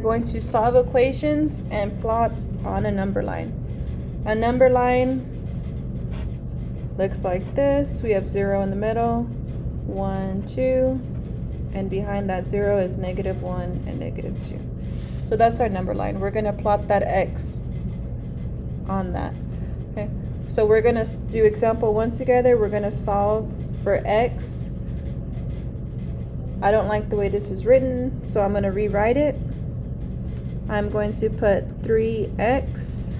We're going to solve equations and plot on a number line. A number line looks like this. We have 0 in the middle, 1, 2, and behind that 0 is -1 and -2. So that's our number line. We're going to plot that x on that. Okay, so we're going to do example 1 together. We're going to solve for x. I don't like the way this is written, so I'm going to rewrite it. I'm going to put 3x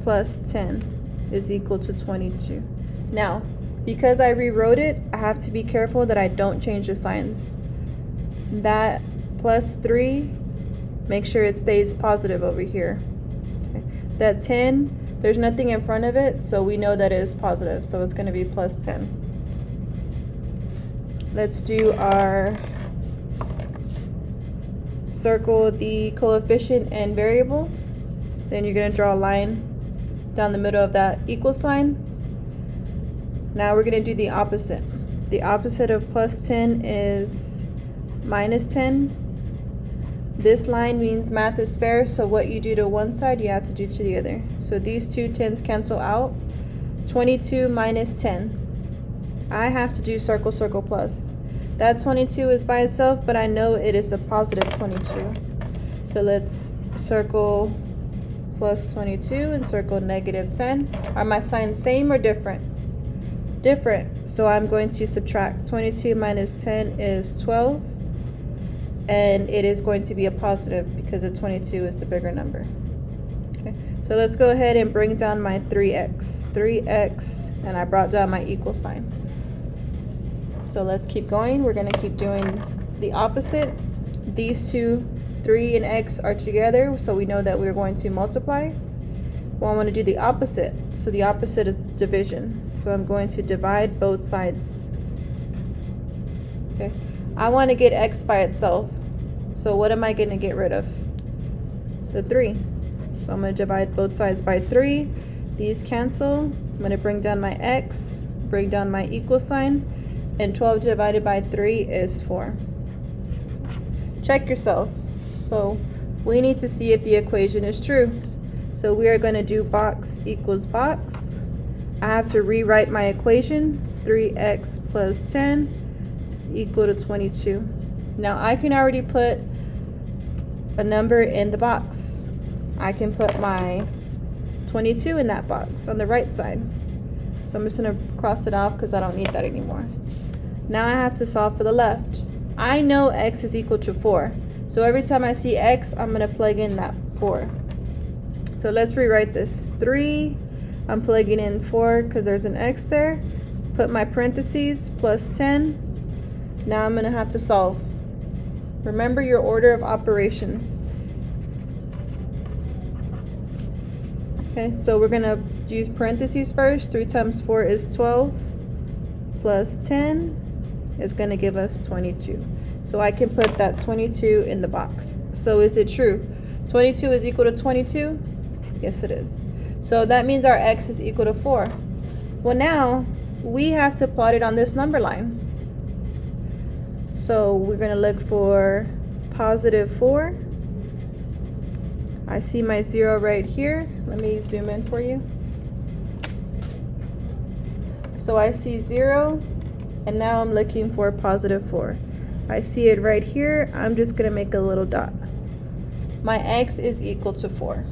plus 10 is equal to 22. Now, because I rewrote it, I have to be careful that I don't change the signs. That plus 3, make sure it stays positive over here. Okay. That 10, there's nothing in front of it, so we know that it is positive, so it's going to be plus 10. Let's do our circle the coefficient and variable. Then you're going to draw a line down the middle of that equal sign. Now we're going to do the opposite. The opposite of plus 10 is minus 10. This line means math is fair, so what you do to one side, you have to do to the other. So these two 10s cancel out. 22 minus 10. I have to do circle, circle, plus. That 22 is by itself, but I know it is a positive 22. So let's circle plus 22 and circle negative 10. Are my signs same or different? Different. So I'm going to subtract. 22 minus 10 is 12. And it is going to be a positive because the 22 is the bigger number. Okay. So let's go ahead and bring down my 3x. 3x, and I brought down my equal sign. So let's keep going. We're going to keep doing the opposite. These two, 3 and x, are together, so we know that we're going to multiply. Well, I want to do the opposite. So the opposite is division. So I'm going to divide both sides. Okay. I want to get x by itself. So what am I going to get rid of? The 3. So I'm going to divide both sides by 3. These cancel. I'm going to bring down my x, bring down my equal sign. And 12 divided by 3 is 4. Check yourself. So we need to see if the equation is true. So we are going to do box equals box. I have to rewrite my equation. 3x plus 10 is equal to 22. Now I can already put a number in the box. I can put my 22 in that box on the right side. So I'm just going to cross it off because I don't need that anymore. Now I have to solve for the left. I know x is equal to 4. So every time I see x, I'm going to plug in that 4. So let's rewrite this. 3, I'm plugging in 4 because there's an x there. Put my parentheses, plus 10. Now I'm going to have to solve. Remember your order of operations. Okay, so we're going to use parentheses first. 3 times 4 is 12. Plus 10 is going to give us 22. So I can put that 22 in the box. So is it true? 22 is equal to 22? Yes, it is. So that means our x is equal to 4. Well, now we have to plot it on this number line. So we're going to look for positive 4. I see my 0 right here. Let me zoom in for you. So I see 0, and now I'm looking for positive 4. I see it right here. I'm just going to make a little dot. My x is equal to 4.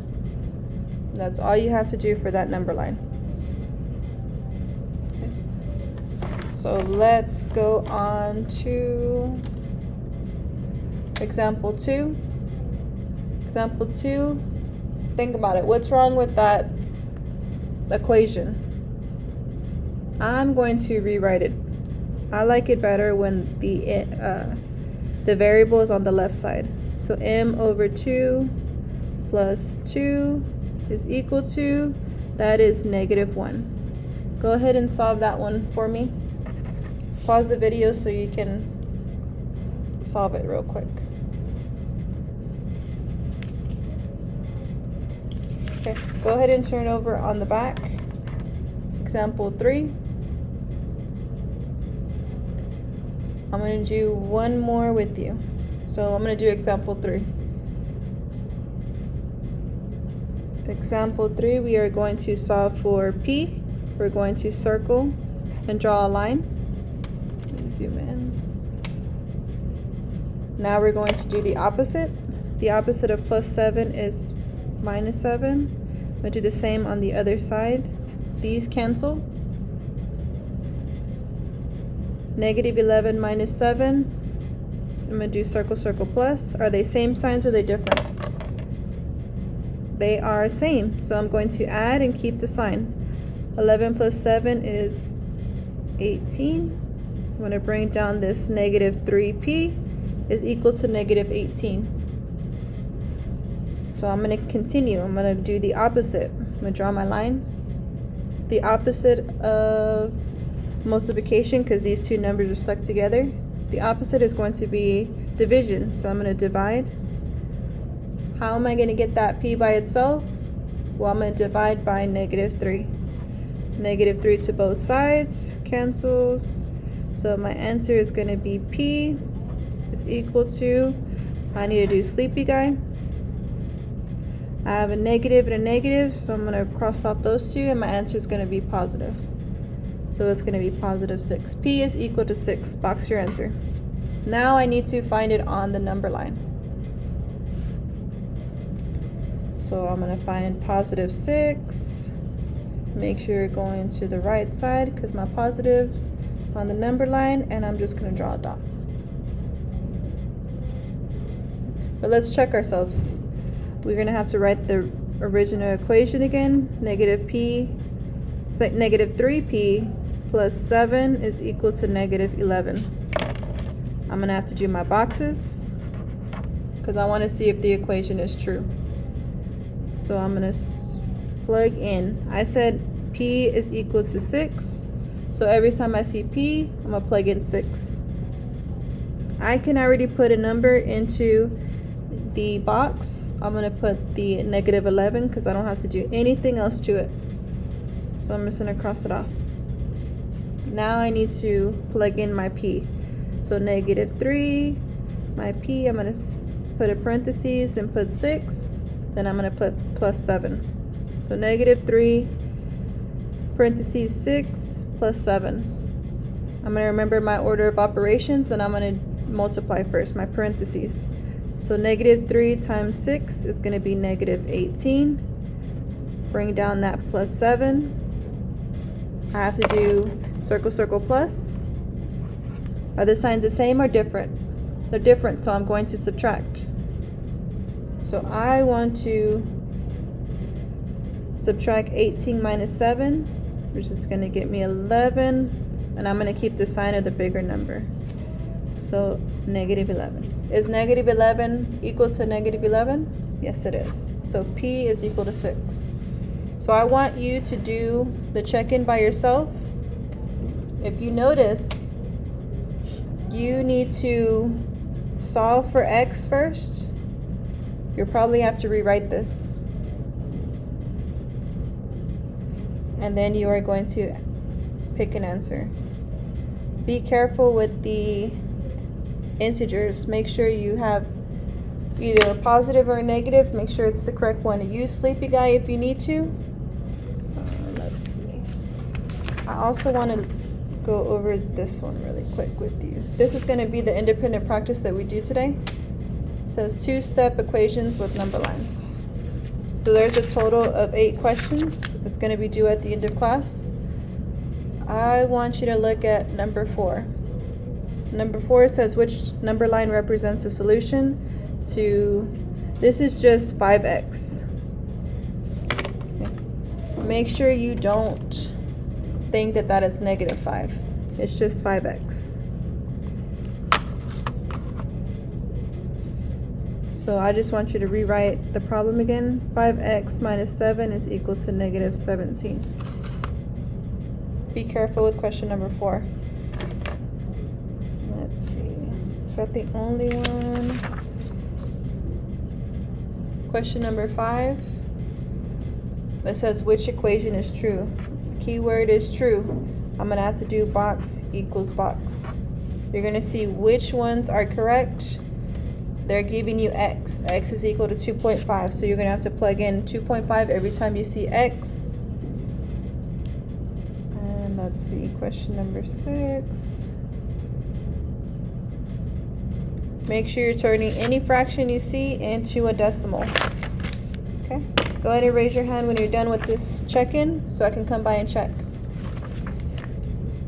That's all you have to do for that number line. Okay. So let's go on to example 2. Example 2, think about it. What's wrong with that equation? I'm going to rewrite it. I like it better when the variable is on the left side. So m over 2 plus 2 is equal to, that is -1. Go ahead and solve that one for me. Pause the video so you can solve it real quick. Okay, go ahead and turn over on the back. Example 3. I'm going to do one more with you. So I'm going to do example 3. Example 3, we are going to solve for P. We're going to circle and draw a line. Let me zoom in. Now we're going to do the opposite. The opposite of plus 7 is minus 7. I'm going to do the same on the other side. These cancel. Negative 11 minus 7. I'm going to do circle, circle, plus. Are they same signs or are they different? They are same, so I'm going to add and keep the sign. 11 plus 7 is 18. I'm going to bring down this negative 3p is equal to negative 18. So I'm going to continue. I'm going to do the opposite. I'm going to draw my line. The opposite of multiplication, because these two numbers are stuck together, the opposite is going to be division. So I'm going to divide. How am I going to get that p by itself? Well, I'm going to divide by negative 3. Negative 3 to both sides cancels. So my answer is going to be p is equal to, I need to do sleepy guy. I have a negative and a negative, so I'm going to cross off those two, and my answer is going to be positive. So it's going to be positive 6. P is equal to 6. Box your answer. Now I need to find it on the number line. So I'm going to find positive 6. Make sure you're going to the right side because my positive's on the number line, and I'm just going to draw a dot. But let's check ourselves. We're going to have to write the original equation again. Negative p, it's like negative 3p plus 7 is equal to negative 11. I'm going to have to do my boxes because I want to see if the equation is true. So I'm going to plug in. I said p is equal to 6. So every time I see p, I'm going to plug in 6. I can already put a number into the box. I'm going to put the negative 11 because I don't have to do anything else to it. So I'm just going to cross it off. Now I need to plug in my p. So negative 3, my p, I'm going to put a parentheses and put 6. Then I'm going to put plus 7. So negative 3, parentheses 6, plus 7. I'm going to remember my order of operations, and I'm going to multiply first, my parentheses. So negative 3 times 6 is going to be negative 18. Bring down that plus 7. I have to do circle, circle, plus. Are the signs the same or different? They're different, so I'm going to subtract. So I want to subtract 18 minus 7, which is going to get me 11, and I'm going to keep the sign of the bigger number. So negative 11. Is negative 11 equal to negative 11? Yes, it is. So p is equal to 6. So I want you to do the check-in by yourself. If you notice, you need to solve for x first. You'll probably have to rewrite this. And then you are going to pick an answer. Be careful with the integers. Make sure you have either a positive or a negative. Make sure it's the correct one. Use sleepy guy if you need to. Let's see. I also want to go over this one really quick with you. This is going to be the independent practice that we do today. It says 2-step equations with number lines. So there's a total of 8 questions. It's going to be due at the end of class. I want you to look at number 4. Number 4 says which number line represents the solution to, this is just 5x. Okay. Make sure you don't think that that is negative 5. It's just 5x. So I just want you to rewrite the problem again. 5x minus 7 is equal to negative 17. Be careful with question number 4. Let's see. Is that the only one? Question number 5. It says which equation is true. The keyword is true. I'm going to have to do box equals box. You're going to see which ones are correct. they're giving you x. X is equal to 2.5. So you're going to have to plug in 2.5 every time you see x. And let's see, question number 6. Make sure you're turning any fraction you see into a decimal. Okay, go ahead and raise your hand when you're done with this check-in so I can come by and check.